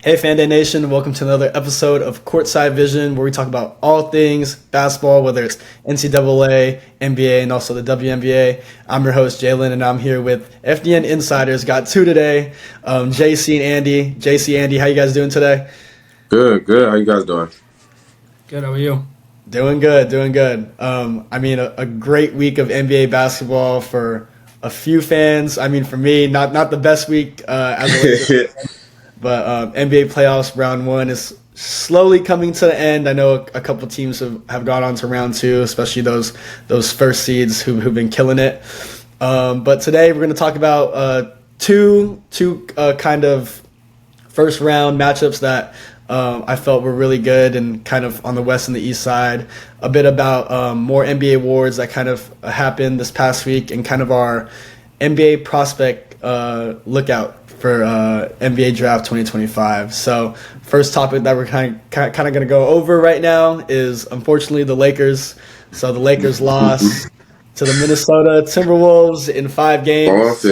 Hey Fan Day Nation, welcome to another episode of Courtside Vision where we talk about all things basketball, whether it's NCAA, NBA, and also the WNBA. I'm your host Jalen, and I'm here with FDN Insiders. Got two today, JC and Andy. JC, Andy, how you guys doing today? Good, good. How you guys doing? Good, how are you? Doing good, doing good. A great week of NBA basketball for a few fans. For me, not the best week as a Lakers fan. But NBA playoffs round one is slowly coming to the end. I know a couple teams have gone on to round two, especially those first seeds who've been killing it. But today we're going to talk about two kind of first round matchups that I felt were really good and kind of on the west and the east side. A bit about more NBA awards that kind of happened this past week and kind of our NBA prospect lookout for NBA Draft 2025. So first topic that we're kind of going to go over right now is unfortunately the Lakers. So the Lakers lost to the Minnesota Timberwolves in 5 games.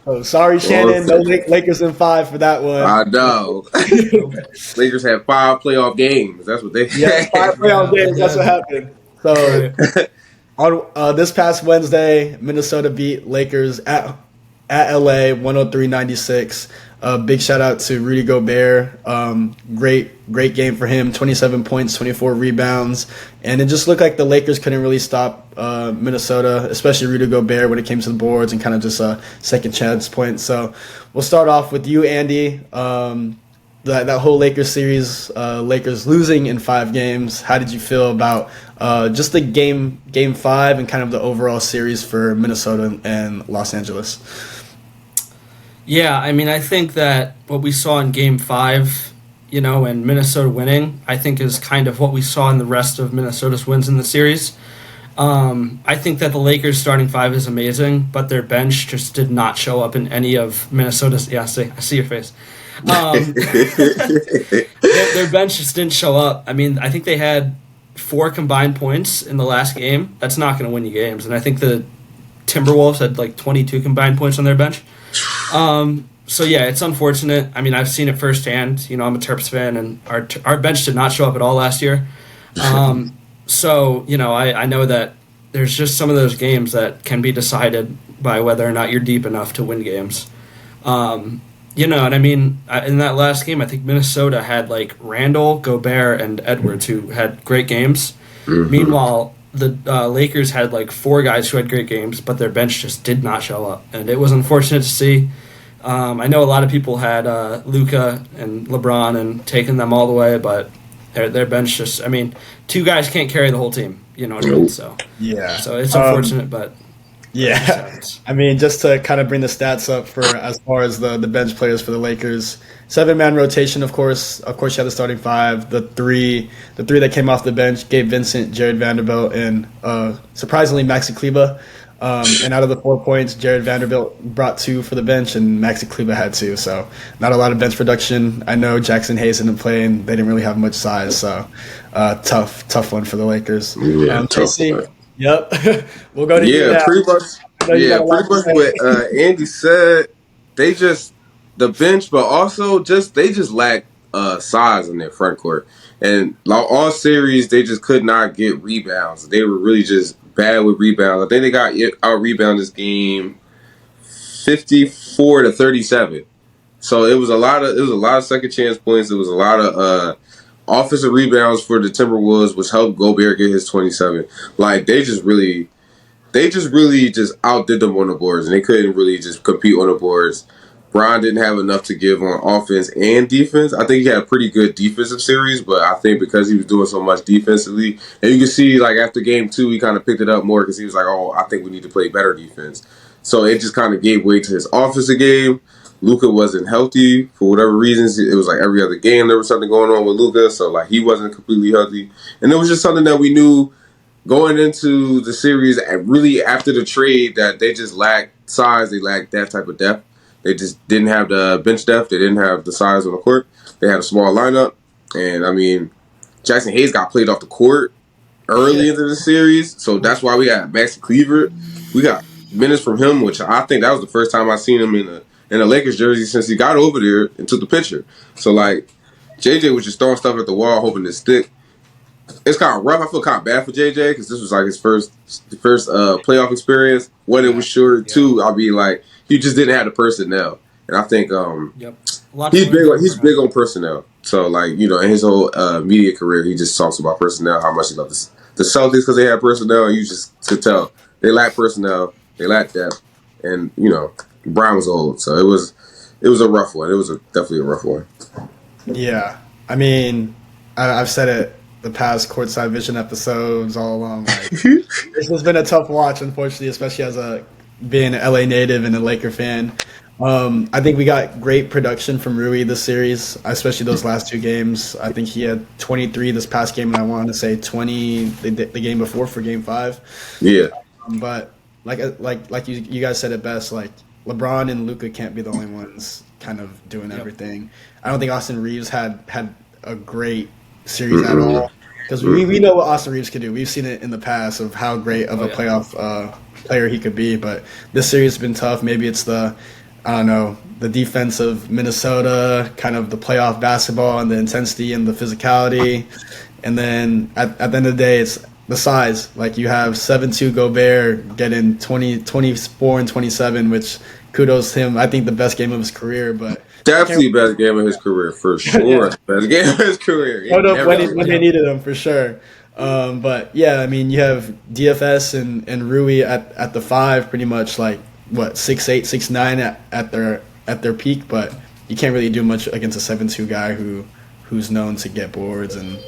Oh, sorry, Shannon. No Lakers in 5 for that one. I know. Lakers had 5 playoff games. That's what they had. Yeah, 5 playoff games. That's what happened. So on this past Wednesday, Minnesota beat Lakers at LA 103-96. Big shout out to Rudy Gobert. Great game for him. 27 points, 24 rebounds, and it just looked like the Lakers couldn't really stop Minnesota, especially Rudy Gobert when it came to the boards and kind of just a second chance point. So we'll start off with you, Andy. That whole Lakers series, Lakers losing in 5 games. How did you feel about just the game 5 and kind of the overall series for Minnesota and Los Angeles? Yeah, I think that what we saw in game 5, and Minnesota winning, I think is kind of what we saw in the rest of Minnesota's wins in the series. I think that the Lakers starting 5 is amazing, but their bench just did not show up in any of Minnesota's. Yeah, I see your face. Their bench just didn't show up. I think they had 4 combined points in the last game. That's not going to win you games. And I think the Timberwolves had like 22 combined points on their bench. So yeah, it's unfortunate. I've seen it firsthand. I'm a Terps fan, and our bench did not show up at all last year. So I know that there's just some of those games that can be decided by whether or not you're deep enough to win games. In that last game, I think Minnesota had like Randall, Gobert, and Edwards who had great games. Mm-hmm. Meanwhile, the Lakers had like 4 guys who had great games, but their bench just did not show up, and it was unfortunate to see. I know a lot of people had Luka and LeBron and taken them all the way, but their bench just, 2 guys can't carry the whole team, you know what I mean? So yeah, so it's unfortunate, but yeah, just to kind of bring the stats up for as far as the bench players for the Lakers, 7-man rotation, of course you had the starting 5, the three that came off the bench, Gabe Vincent, Jared Vanderbilt, and surprisingly Maxi Kleber. And out of the 4 points, Jared Vanderbilt brought 2 for the bench, and Maxi Kleber had 2. So not a lot of bench production. I know Jackson Hayes didn't play, and they didn't really have much size. So tough one for the Lakers. Yeah, tough. Yep. We'll go to you now. Pretty much what Andy said. They just the bench, but also they just lack size in their front court, and all series they just could not get rebounds. They were really just bad with rebounds. I think they got out rebound this game 54-37. So it was a lot of second chance points. It was a lot of offensive rebounds for the Timberwolves, which helped Gobert get his 27. Like they just really outdid them on the boards, and they couldn't really just compete on the boards. Bron didn't have enough to give on offense and defense. I think he had a pretty good defensive series, but I think because he was doing so much defensively, and you can see like after game 2, he kind of picked it up more because he was like, "Oh, I think we need to play better defense." So it just kind of gave way to his offensive game. Luka wasn't healthy for whatever reasons. It was like every other game there was something going on with Luka, so like he wasn't completely healthy, and it was just something that we knew going into the series and really after the trade that they just lacked size. They lacked that type of depth. They just didn't have the bench depth. They didn't have the size on the court. They had a small lineup. And, Jackson Hayes got played off the court early into the series. So that's why we got Maxi Kleber. We got minutes from him, which I think that was the first time I seen him in in a Lakers jersey since he got over there and took the picture. So like, JJ was just throwing stuff at the wall hoping to stick. It's kind of rough. I feel kind of bad for JJ because this was like his first playoff experience. One, it was short. Yeah. Two, I'll be like, he just didn't have the personnel, and I think he's big on personnel. So like, you know, in his whole media career, he just talks about personnel, how much he loves the Celtics because they had personnel. And you just could tell they lack personnel, they lack depth, and you know, Brown was old, so it was a rough one. It was definitely a rough one. Yeah, I mean, I've said it the past Courtside Vision episodes all along. Like, this has been a tough watch, unfortunately, especially as being an LA native and a Laker fan. I think we got great production from Rui this series, especially those last two games. I think he had 23 this past game, and I want to say 20 the game before for Game 5. Yeah. But like you guys said it best, like LeBron and Luka can't be the only ones kind of doing everything. I don't think Austin Reeves had a great series at all, because we know what Austin Reeves can do. We've seen it in the past of how great of a playoff player he could be, but this series has been tough. Maybe it's the defense of Minnesota, kind of the playoff basketball and the intensity and the physicality, and then at the end of the day, it's the size. Like, you have 7'2" Gobert getting 24 and 27, which kudos to him. I think the best game of his career, but definitely best game of his career for sure. Best game of his career. When they needed him for sure. But yeah, I mean, you have DFS and Rui at the 5, pretty much like 6'8", 6'9" at their peak, but you can't really do much against a 7'2" guy who's known to get boards and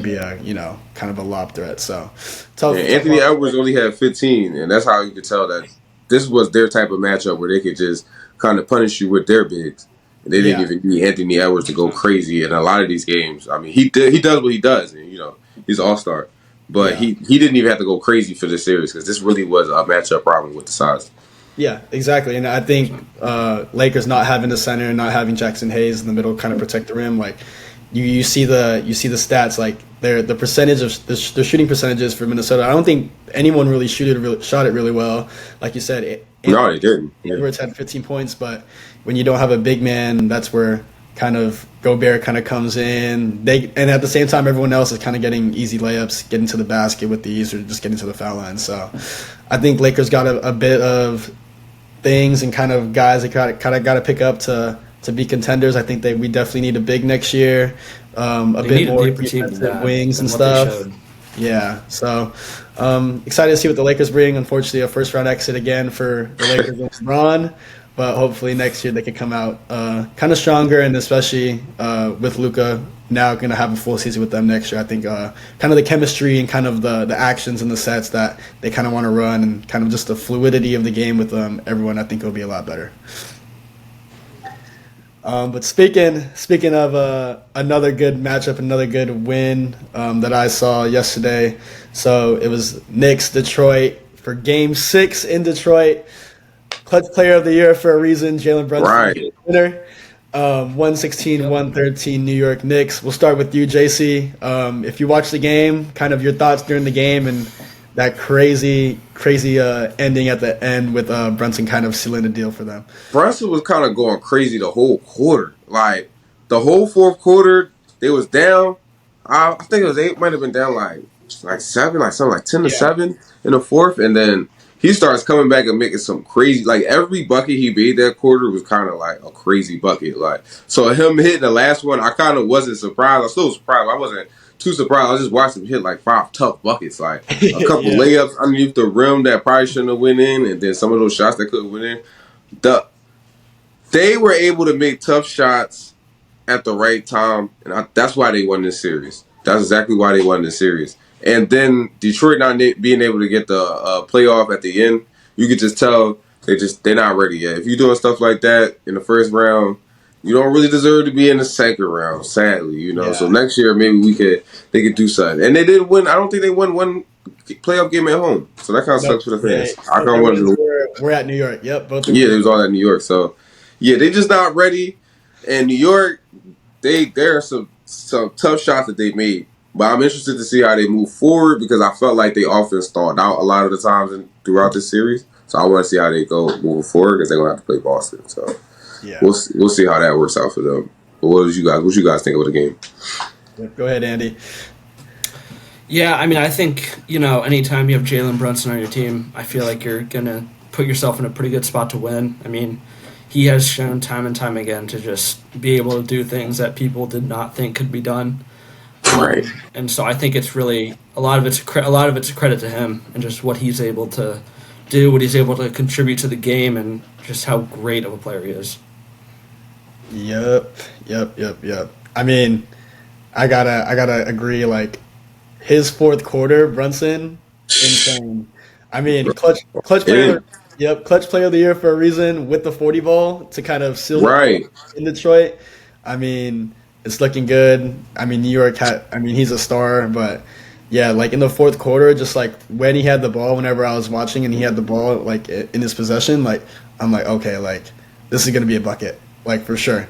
be a, you know, kind of a lob threat. So tough. Anthony Edwards only had 15, and that's how you could tell that this was their type of matchup where they could just kind of punish you with their bigs. And they didn't even need Anthony Edwards to go crazy in a lot of these games. I mean, he does what he does, and you know, he's an all-star. But he didn't even have to go crazy for this series because this really was a matchup problem with the size. Yeah, exactly. And I think Lakers not having the center, not having Jackson Hayes in the middle kind of protect the rim, like you see the stats, like the percentage of the shooting percentages for Minnesota. I don't think anyone really shot it really well. Like you said, no, they didn't. Edwards had 15 points, but when you don't have a big man, that's where kind of Gobert kind of comes in. And at the same time, everyone else is kind of getting easy layups, getting to the basket with these, or just getting to the foul line. So I think Lakers got a bit of things and kind of guys that kind of got to pick up to be contenders. I think we definitely need a big next year, a bit more defensive wings and stuff. Yeah, so excited to see what the Lakers bring. Unfortunately, a first-round exit again for the Lakers and LeBron, but hopefully next year they can come out kind of stronger, and especially with Luka now going to have a full season with them next year. I think kind of the chemistry and kind of the actions and the sets that they kind of want to run, and kind of just the fluidity of the game with everyone, I think it'll be a lot better. But speaking of another good matchup, another good win that I saw yesterday. So it was Knicks Detroit for Game 6 in Detroit. Clutch Player of the Year for a reason. Jalen Brunson, right. Winner. 116-113 New York Knicks. We'll start with you, JC. If you watched the game, kind of your thoughts during the game and that crazy ending at the end with Brunson kind of sealing the deal for them. Brunson was kind of going crazy the whole quarter. Like, the whole fourth quarter, they was down. I think it might have been down like 7, like something like 10-7 in the fourth. And then he starts coming back and making some crazy, like every bucket he made that quarter was kind of like a crazy bucket. Like, so him hitting the last one, I kind of wasn't surprised. I still was surprised. I wasn't too surprised. I just watched him hit like 5 tough buckets, like a couple layups underneath the rim that probably shouldn't have went in, and then some of those shots that could have went in. They were able to make tough shots at the right time, and that's why they won this series. That's exactly why they won this series. And then Detroit not being able to get the playoff at the end, you could just tell they're not ready yet. If you're doing stuff like that in the first round, you don't really deserve to be in the second round, sadly, you know. Yeah. So next year maybe they could do something. And they didn't win. I don't think they won one playoff game at home. So that kind of sucks for the fans. I kind of wanted to. We're at New York. Yep, both. Yeah, it was all at New York. So yeah, they just not ready. And New York, there are some tough shots that they made. But I'm interested to see how they move forward because I felt like they offense stalled out a lot of the times throughout this series. So I want to see how they go moving forward because they're going to have to play Boston. So Yeah. We'll see how that works out for them. But what you guys think of the game? Go ahead, Andy. Yeah, I mean, I think, anytime you have Jalen Brunson on your team, I feel like you're going to put yourself in a pretty good spot to win. I mean, he has shown time and time again to just be able to do things that people did not think could be done. Right. And so I think it's really a lot of it's a credit to him and just what he's able to do, what he's able to contribute to the game, and just how great of a player he is. Yep. I mean, I gotta agree. Like his fourth quarter, Brunson, insane. I mean, clutch player. Clutch player of the year for a reason with the 40 ball to kind of seal Right. in Detroit. I mean, it's looking good. I mean, New York he's a star, but yeah, like in the fourth quarter, just like when he had the ball, whenever I was watching and he had the ball like in his possession, like I'm like, okay, like this is gonna be a bucket, like for sure.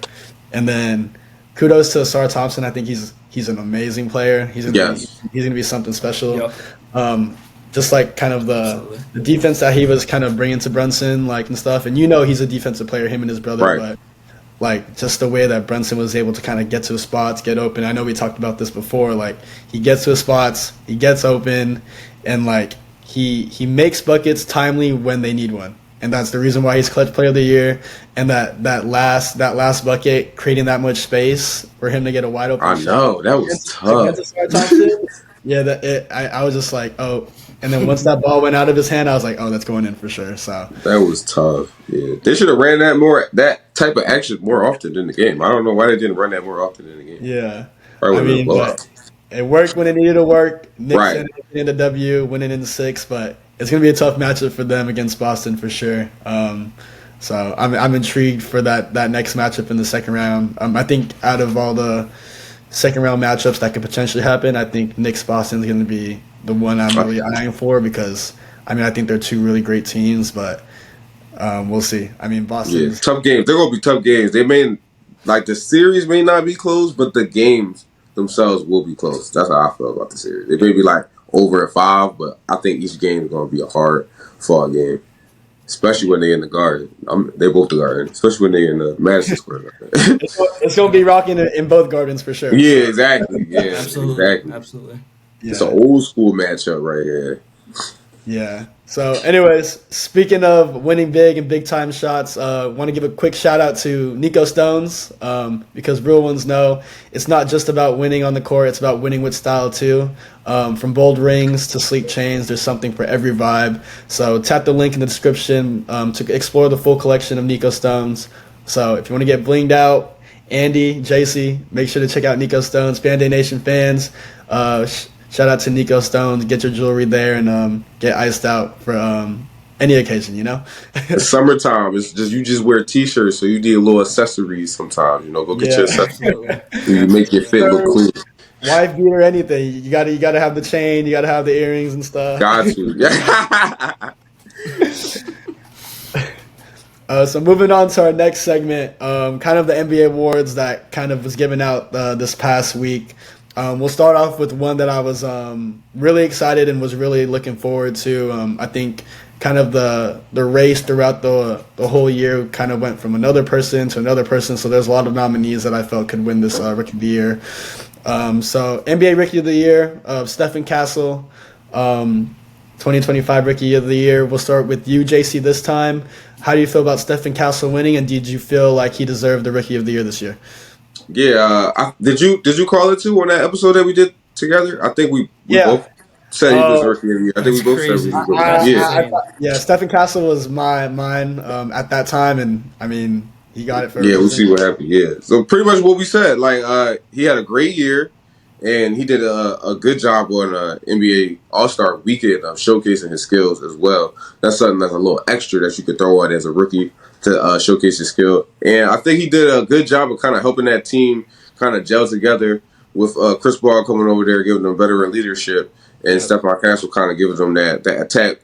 And then kudos to Asar Thompson. I think he's an amazing player. He's gonna be something special. Yep. Just like kind of the defense that he was kind of bringing to Brunson, like and stuff. And he's a defensive player, him and his brother, right. But like just the way that Brunson was able to kind of get to his spots, get open. I know we talked about this before. Like he gets to his spots, he gets open, and like he makes buckets timely when they need one. And that's the reason why he's clutch player of the year. And that last bucket, creating that much space for him to get a wide open. I know that was tough. Yeah, I was just like, oh. And then once that ball went out of his hand, I was like, oh, that's going in for sure. So that was tough. Yeah, they should have ran that type of action more often in the game. I don't know why they didn't run that more often in the game. Yeah, I mean, but it worked when it needed to work. Knicks right. ended up in the W, winning in 6, but it's going to be a tough matchup for them against Boston for sure. So I'm intrigued for that next matchup in the second round. I think out of all the second round matchups that could potentially happen, I think Knicks Boston is going to be the one I'm really eyeing for because I think they're two really great teams, but we'll see. I mean, Boston. Yeah, tough games. They're going to be tough games. They may the series may not be close, but the games themselves will be close. That's how I feel about the series. They may be over at 5, but I think each game is going to be a hard fought game, especially when they're in the Garden. They're both the Garden, especially when they're in the Madison Square Garden. It's going to be rocking in both Gardens for sure. Yeah, exactly. Yeah, Absolutely. Yeah. It's an old school matchup right here. Yeah. So, anyways, speaking of winning big and big time shots, want to give a quick shout out to Nico Stones because real ones know it's not just about winning on the court; it's about winning with style too. From bold rings to sleek chains, there's something for every vibe. So, tap the link in the description to explore the full collection of Nico Stones. So, if you want to get blinged out, Andy, JC, make sure to check out Nico Stones. Fan Day Nation fans. Shout out to Nico Stones. Get your jewelry there and get iced out for any occasion, It's summertime. It's just you just wear t-shirts, so you need a little accessories sometimes. Go get your accessories. You make your fit look cool. Wife beater, anything. You gotta have the chain. You gotta have the earrings and stuff. Got you. So moving on to our next segment, kind of the NBA awards that kind of was given out this past week. We'll start off with one that I was really excited and was really looking forward to. I think kind of the race throughout the whole year kind of went from another person to another person. So there's a lot of nominees that I felt could win this Rookie of the Year. So NBA Rookie of the Year, Stephon Castle, 2025 Rookie of the Year. We'll start with you, JC, this time. How do you feel about Stephon Castle winning, and did you feel like he deserved the Rookie of the Year this year? Yeah, did you call it too on that episode that we did together? I think we both said he was Rookie of the Year. I think we both said he was Rookie. Yeah, Stephon Castle was mine at that time, and he got it for. Yeah, we'll see what happened. Yeah, so pretty much what we said. He had a great year, and he did a good job on NBA All-Star Weekend of showcasing his skills as well. That's something that's a little extra that you could throw on as a rookie to showcase his skill. And I think he did a good job of kind of helping that team kind of gel together with Chris Paul coming over there, giving them veteran leadership, and Stephon Castle kind of giving them that attack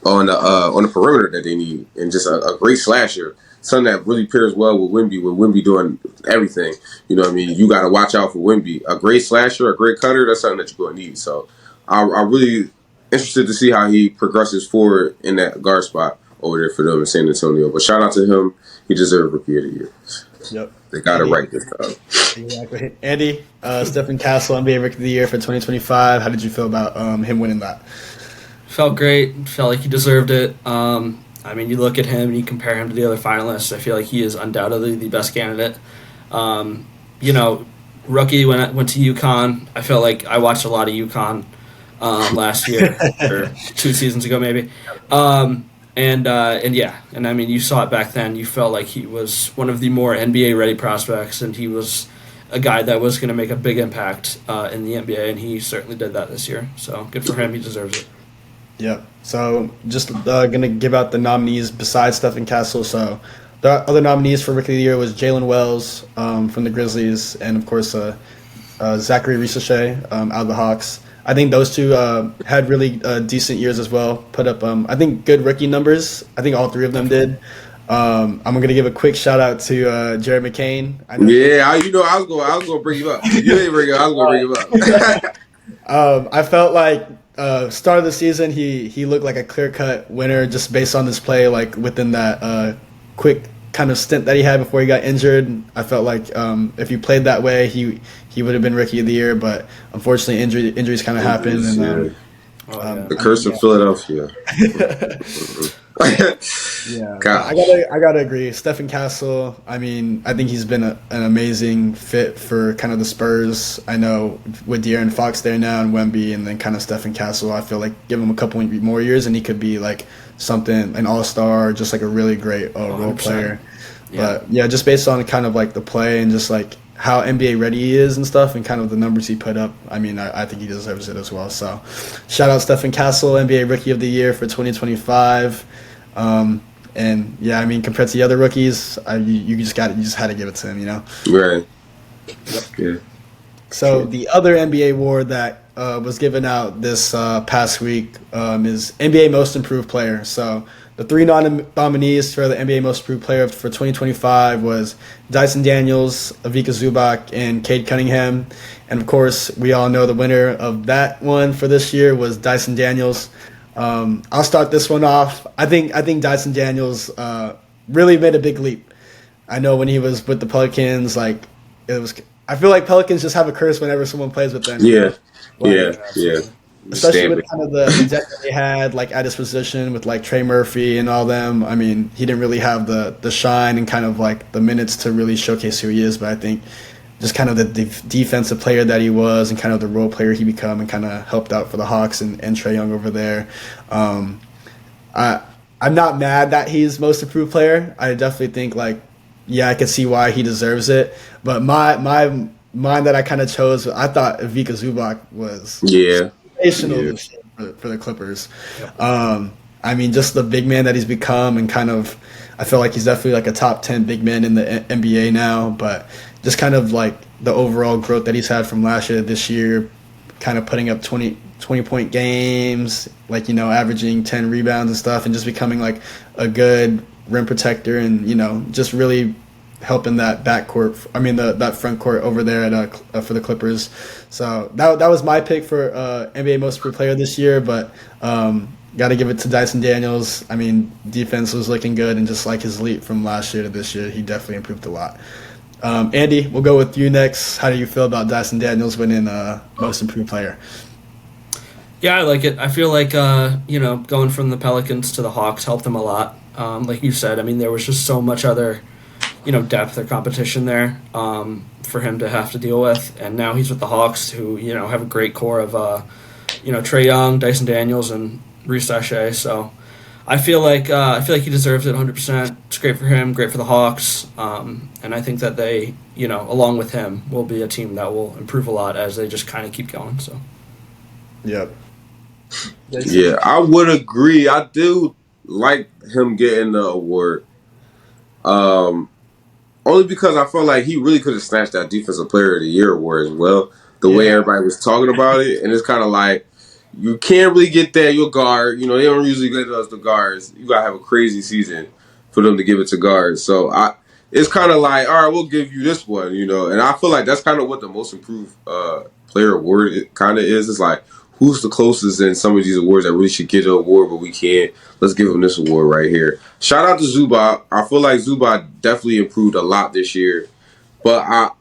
on the perimeter that they need, and just a great slasher. Something that really pairs well with Wemby doing everything. You know what I mean? You got to watch out for Wemby. A great slasher, a great cutter, that's something that you're going to need. So I'm really interested to see how he progresses forward in that guard spot over there for them in San Antonio. But shout out to him. He deserved Rookie of the Year. Yep. They got it right this time. Exactly. Andy, Stephon Castle, NBA Rookie of the Year for 2025. How did you feel about him winning that? Felt great. Felt like he deserved it. I mean, you look at him and you compare him to the other finalists. I feel like he is undoubtedly the best candidate. Rookie went to UConn. I felt like I watched a lot of UConn last year or 2 seasons ago maybe. And I mean, you saw it back then. You felt like he was one of the more NBA ready prospects, and he was a guy that was going to make a big impact in the NBA, and he certainly did that this year. So good for him. He deserves it. Yep. So just going to give out the nominees besides Stephon Castle. So the other nominees for Rookie of the Year was Jalen Wells from the Grizzlies, and of course Zachary Ricochet out of the Hawks. I think those two had really decent years as well. Put up, I think, good rookie numbers. I think all three of them did. I'm going to give a quick shout out to Jared McCain. I was going to bring you up. You didn't bring him. I was going to bring him up. I felt like start of the season he looked like a clear-cut winner just based on his play, like within that quick kind of stint that he had before he got injured. I felt like if he played that way, he would have been Rookie of the Year, but unfortunately injuries kind of happened. And the curse of Philadelphia. Yeah, I gotta agree. Stephon Castle. I mean, I think he's been an amazing fit for kind of the Spurs. I know with De'Aaron Fox there now and Wemby, and then kind of Stephon Castle. I feel like give him a couple more years, and he could be like an all-star, just like a really great role player. Yeah. But yeah, just based on kind of like the play and just like how NBA ready he is and stuff, and kind of the numbers he put up, I mean, I think he deserves it as well. So, shout out Stephon Castle, NBA Rookie of the Year for 2025. And yeah, I mean, compared to the other rookies, you just had to give it to him, you know. Right. Yeah. So the other NBA award that was given out this past week is NBA Most Improved Player. So the three nominees for the NBA Most Improved Player for 2025 was Dyson Daniels, Ivica Zubac, and Cade Cunningham. And of course, we all know the winner of that one for this year was Dyson Daniels. I'll start this one off. I think Dyson Daniels really made a big leap. I know when he was with the Pelicans, like it was. I feel like Pelicans just have a curse whenever someone plays with them. Yeah, like, yeah. Especially with kind of the depth that they had, like at his position with like Trey Murphy and all them. I mean, he didn't really have the shine and kind of like the minutes to really showcase who he is. But I think just kind of the defensive player that he was and kind of the role player he become and kind of helped out for the Hawks and Trae Young over there. I'm not mad that he's most improved player. I definitely think like, yeah, I could see why he deserves it. But mine that I kind of chose, I thought Ivica Zubac was sensational for the Clippers. I mean, just the big man that he's become and kind of, I feel like he's definitely like a top 10 big man in the NBA now, but just kind of like the overall growth that he's had from last year to this year, kind of putting up 20-point games, like, you know, averaging 10 rebounds and stuff, and just becoming like a good rim protector and, you know, just really helping that that front court over there for the Clippers. So that was my pick for NBA Most Improved Player this year, but got to give it to Dyson Daniels. I mean, defense was looking good, and just like his leap from last year to this year, he definitely improved a lot. Andy, we'll go with you next. How do you feel about Dyson Daniels winning Most Improved Player? Yeah, I like it. I feel like, going from the Pelicans to the Hawks helped them a lot. Like you said, I mean, there was just so much other, depth or competition there for him to have to deal with. And now he's with the Hawks, who, have a great core of, Trae Young, Dyson Daniels, and Reece Shea. So I feel like he deserves it 100%. It's great for him, great for the Hawks. And I think that they, along with him, will be a team that will improve a lot as they just kind of keep going. So. Yep. Yeah, I would agree. I do like him getting the award. Only because I felt like he really could have snatched that Defensive Player of the Year award as well. The way everybody was talking about it. And it's kind of like, you can't really get that. You're guard. They don't usually get us the guards. You got to have a crazy season for them to give it to guards. So it's kind of like, all right, we'll give you this one, And I feel like that's kind of what the Most Improved Player award kind of is. It's like, who's the closest in some of these awards that really should get an award, but we can't. Let's give him this award right here. Shout out to Zubac. I feel like Zubac definitely improved a lot this year. But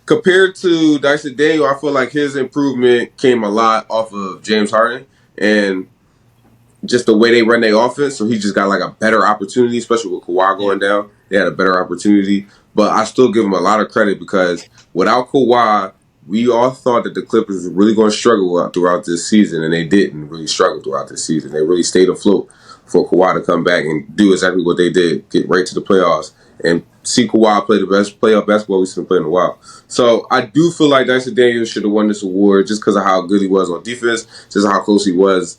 compared to Dyson Daniels, I feel like his improvement came a lot off of James Harden and just the way they run their offense. So he just got like a better opportunity, especially with Kawhi going down. They had a better opportunity. But I still give him a lot of credit because without Kawhi, we all thought that the Clippers were really going to struggle throughout this season, and they didn't really struggle throughout this season. They really stayed afloat for Kawhi to come back and do exactly what they did, get right to the playoffs, and see Kawhi play the best playoff basketball we've seen play in a while. So I do feel like Dyson Daniels should have won this award just because of how good he was on defense, just how close he was,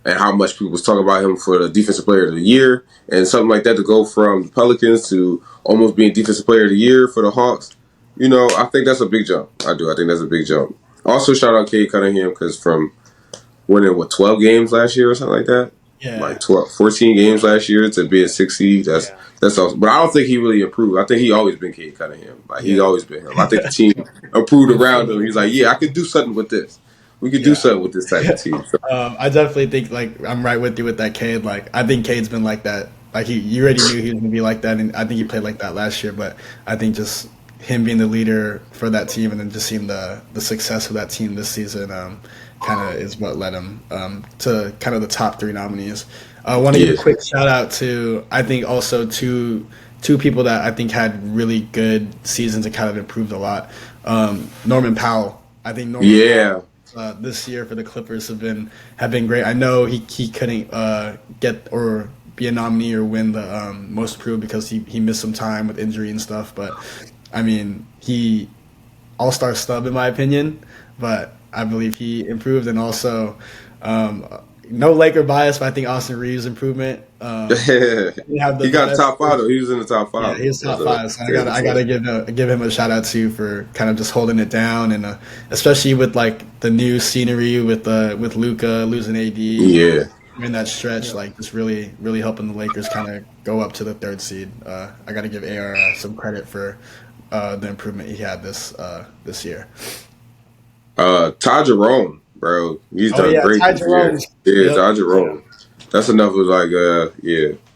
and how much people was talking about him for the Defensive Player of the Year, and something like that to go from the Pelicans to almost being Defensive Player of the Year for the Hawks. You know, I think that's a big jump. I do. I think that's a big jump. Also, shout out Cade Cunningham because from winning, 12 games last year or something like that? Yeah. Like 14 games last year to be a 6 seed. That's awesome. But I don't think he really improved. I think he always been Cade Cunningham. Like, he's always been him. I think the team improved around him. He's like, yeah, I could do something with this. We could do something with this type of team. So. I definitely think, like, I'm right with you with that Cade. Like, I think Cade's been like that. Like, you already knew he was going to be like that, and I think he played like that last year. But I think just him being the leader for that team and then just seeing the success of that team this season kind of is what led him to kind of the top 3 nominees. I want to give a quick shout out to, I think, also two people that I think had really good seasons and kind of improved a lot. Norman Powell. I think Norman Powell, this year for the Clippers have been great. I know he couldn't get or be a nominee or win the most improved because he missed some time with injury and stuff, but I mean, he all-star stub in my opinion, but I believe he improved. And also, no Laker bias, but I think Austin Reeves' improvement. He got top 5 though. He was in the top 5. Yeah, he was top 5. So I gotta give him a shout out too for kind of just holding it down, and especially with like the new scenery with Luka losing AD. Yeah. In that stretch, like just really helping the Lakers kind of go up to the 3rd seed. I got to give AR some credit for the improvement he had this year. Ty Jerome, bro, he's done great this year. Ty Jerome. That's enough of like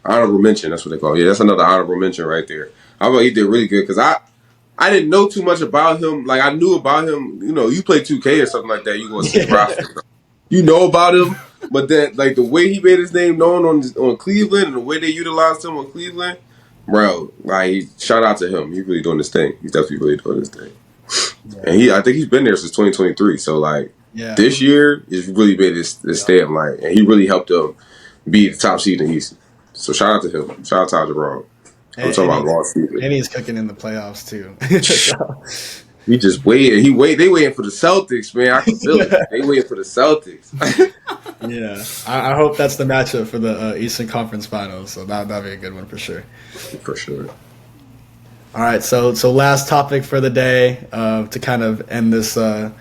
honorable mention. That's what they call it. Yeah, that's another honorable mention right there. I thought he did really good because I didn't know too much about him. Like I knew about him. You know, you play 2K or something like that. You go see the roster. You know about him. But then, like, the way he made his name known on Cleveland and the way they utilized him on Cleveland, bro, like, shout out to him. He's really doing this thing. He's definitely really doing this thing. Yeah. And I think he's been there since 2023. So, like, this year, he's really made his stamp, like, and he really helped them be the top seed in the East. So, shout out to him. Shout out to Ty Jerome. I'm talking about long season. And he's cooking in the playoffs, too. He just waited. They waiting for the Celtics, man. I can feel it. They waiting for the Celtics. Yeah, I hope that's the matchup for the Eastern Conference Finals. So that'd be a good one for sure. For sure. All right, so last topic for the day to kind of end this episode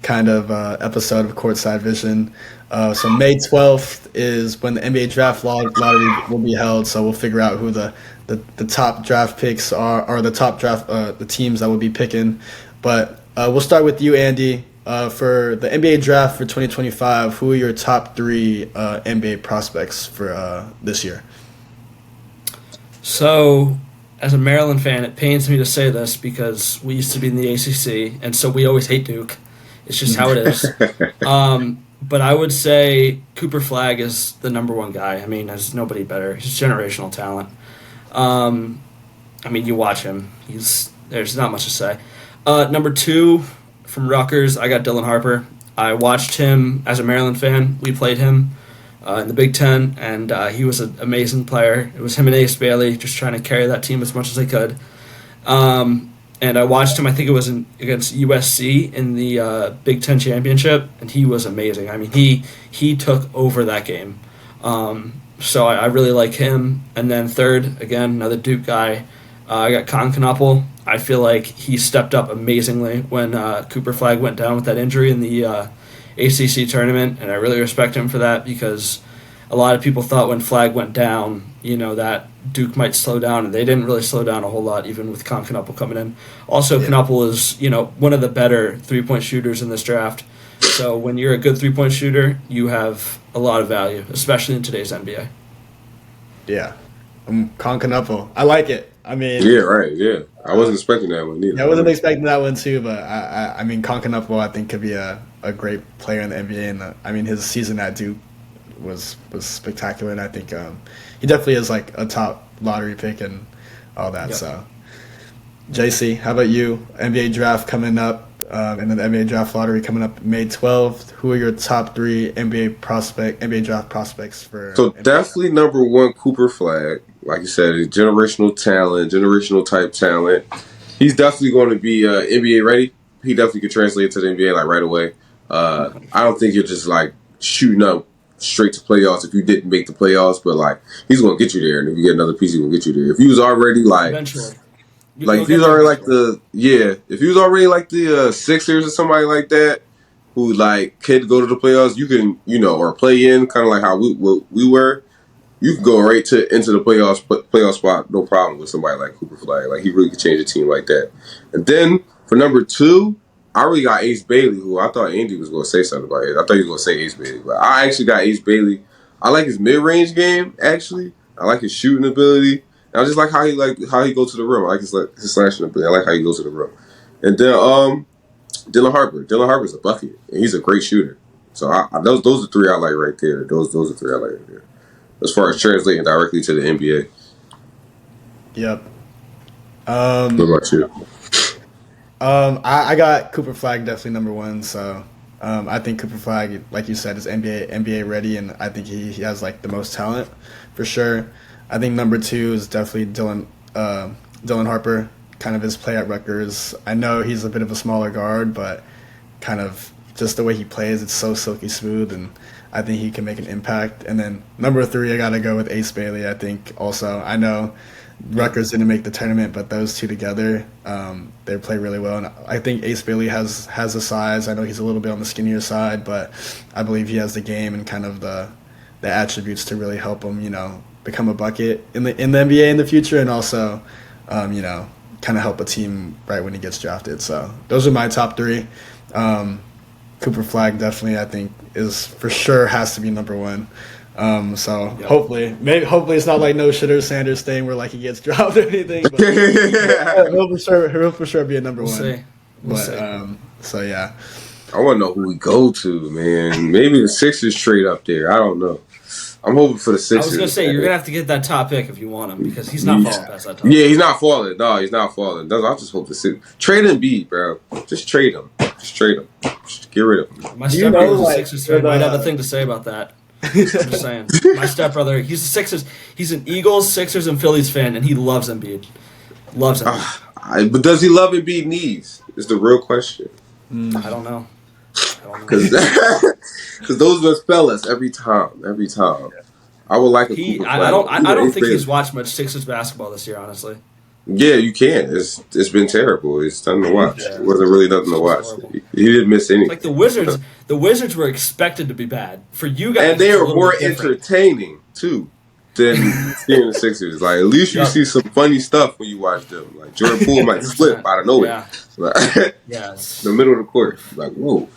of Courtside Vision. So May 12th is when the NBA Draft Lottery will be held. So we'll figure out who the top draft picks are, or the top draft the teams that will be picking. But we'll start with you, Andy. For the NBA draft for 2025, who are your top 3 NBA prospects for this year? So, as a Maryland fan, it pains me to say this because we used to be in the ACC, and so we always hate Duke. It's just how it is. But I would say Cooper Flagg is the number 1 guy. I mean, there's nobody better. He's generational talent. I mean, you watch him. There's not much to say. Number 2, from Rutgers, I got Dylan Harper. I watched him as a Maryland fan. We played him in the Big Ten, and he was an amazing player. It was him and Ace Bailey just trying to carry that team as much as they could. And I watched him, I think it was against USC in the Big Ten championship, and he was amazing. I mean, he took over that game. So I really like him. And then 3rd, again, another Duke guy. I got Concanopoulos. I feel like he stepped up amazingly when Cooper Flagg went down with that injury in the ACC tournament, and I really respect him for that because a lot of people thought when Flagg went down, that Duke might slow down, and they didn't really slow down a whole lot, even with Concanopoulos coming in. Also, Canopoulos is, one of the better three-point shooters in this draft. So when you're a good 3-point shooter, you have a lot of value, especially in today's NBA. Yeah. Concanupple. I like it. I mean, Yeah, right. Yeah, I wasn't expecting that one either. I wasn't expecting that one too, but I mean, Concanupple, I think could be a great player in the NBA, and I mean, his season at Duke was spectacular, and I think he definitely is like a top lottery pick and all that. Yep. So, JC, how about you? NBA draft coming up, and then the NBA draft lottery coming up May 12th. Who are your top 3 NBA draft prospects for? So NBA definitely number 1, Cooper Flag. Like you said, a generational talent, generational type talent. He's definitely going to be NBA ready. He definitely could translate to the NBA like right away. I don't think you're just like shooting up straight to playoffs if you didn't make the playoffs, but like he's going to get you there, and if you get another piece, he's going to get you there. If he was already like, Eventually. like if he was already like if he was already like the Sixers or somebody like that, who like could go to the playoffs, you can or play in kind of like how we were. You can go right into the playoff spot, no problem with somebody like Cooper Flag. Like he really could change a team like that. And then for number 2, I really got Ace Bailey, who I thought Andy was going to say something about it. I thought he was going to say Ace Bailey, but I actually got Ace Bailey. I like his mid-range game. Actually, I like his shooting ability. And I just like how he goes to the rim. I like his slashing ability. I like how he goes to the rim. And then Dylan Harper. Dylan Harper's a bucket, and he's a great shooter. So those are 3 I like right there. Those are 3 I like right there. As far as translating directly to the NBA. Yep. What about you? I got Cooper Flag definitely number 1. So I think Cooper Flag, like you said, is NBA ready, and I think he has like the most talent for sure. I think number 2 is definitely Dylan Harper. Kind of his play at Rutgers. I know he's a bit of a smaller guard, but kind of just the way he plays, it's so silky smooth, and I think he can make an impact. And then number 3, I got to go with Ace Bailey, I think also. I know Rutgers didn't make the tournament, but those 2 together, they play really well. And I think Ace Bailey has the size. I know he's a little bit on the skinnier side, but I believe he has the game and kind of the attributes to really help him, become a bucket in the NBA in the future, and also, kind of help a team right when he gets drafted. So those are my top 3. Cooper Flag definitely, I think, is for sure has to be number 1. So Yep. hopefully it's not like no shitter Sanders thing where like he gets dropped or anything. But he'll for sure be a number 1. We'll see. So yeah, I want to know who we go to, man. Maybe the Sixers trade up there. I don't know. I'm hoping for the I Sixers. was going to say, you're going to have to get that top pick if you want him, because he's not falling past that top. Yeah, he's not falling. No, he's not falling. I just hope the Sixers trade Embiid, bro. Just trade him. Just get rid of him. My stepbrother's a Sixers fan. Might have a thing to say about that. I'm just saying. My stepbrother, he's a Sixers. He's an Eagles, Sixers, and Phillies fan, and he loves Embiid. Loves Embiid. But does he love Embiid knees? Is the real question. I don't know. Because those are fellas every time. I would like I don't think he's watched much Sixers basketball this year, honestly. Yeah, you can. It's been terrible. It's nothing to watch. It wasn't really nothing to watch. He didn't miss anything. Like the Wizards were expected to be bad. For you guys, and they are more entertaining too than seeing the Sixers. Like at least you see some funny stuff when you watch them. Like Jordan Poole might flip out of nowhere. The middle of the court. Like whoa.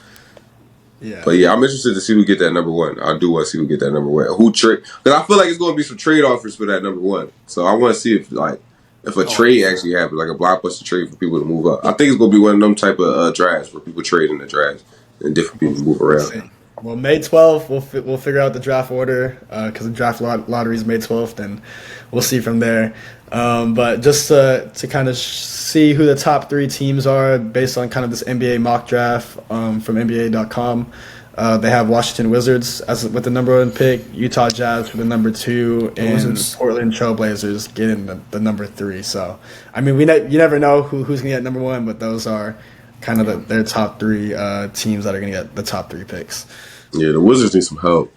Yeah. But yeah, I'm interested to see who get that number 1. I do want to see who get that number 1. Who trade? Because I feel like it's going to be some trade offers for that number 1. So I want to see if a trade actually happens, like a blockbuster trade for people to move up. I think it's going to be one of them type of drafts where people trade in the drafts and different people move around. Well, May 12th, we'll figure out the draft order because the draft lottery is May 12th, and we'll see from there. But just to kind of see who the top 3 teams are based on kind of this NBA mock draft from NBA.com. They have Washington Wizards with the number 1 pick, Utah Jazz for the number 2, and Portland Trailblazers getting the number 3. So, I mean, you never know who's going to get number 1, but those are kind of their top 3 teams that are going to get the top 3 picks. Yeah, the Wizards need some help.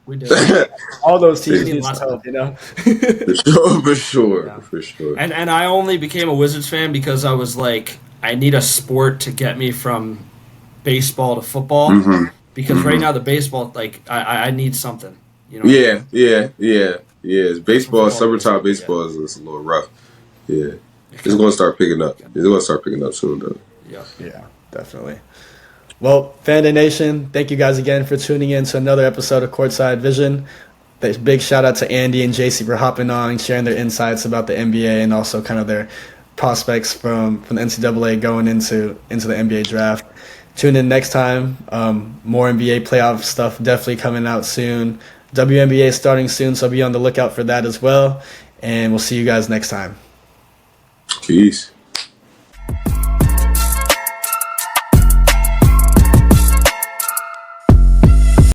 We did. All those teams need some help, For sure. And I only became a Wizards fan because I was like, I need a sport to get me from baseball to football. Because right now the baseball, like, I need something. Yeah. Baseball, summertime baseball is a little rough. Yeah. It's going to start picking up. It's going to start picking up soon, though. Yeah, definitely. Well, Fan Day Nation, thank you guys again for tuning in to another episode of Courtside Vision. Big shout out to Andy and JC for hopping on and sharing their insights about the NBA and also kind of their prospects from the NCAA going into the NBA draft. Tune in next time. More NBA playoff stuff definitely coming out soon. WNBA starting soon, so be on the lookout for that as well. And we'll see you guys next time. Peace.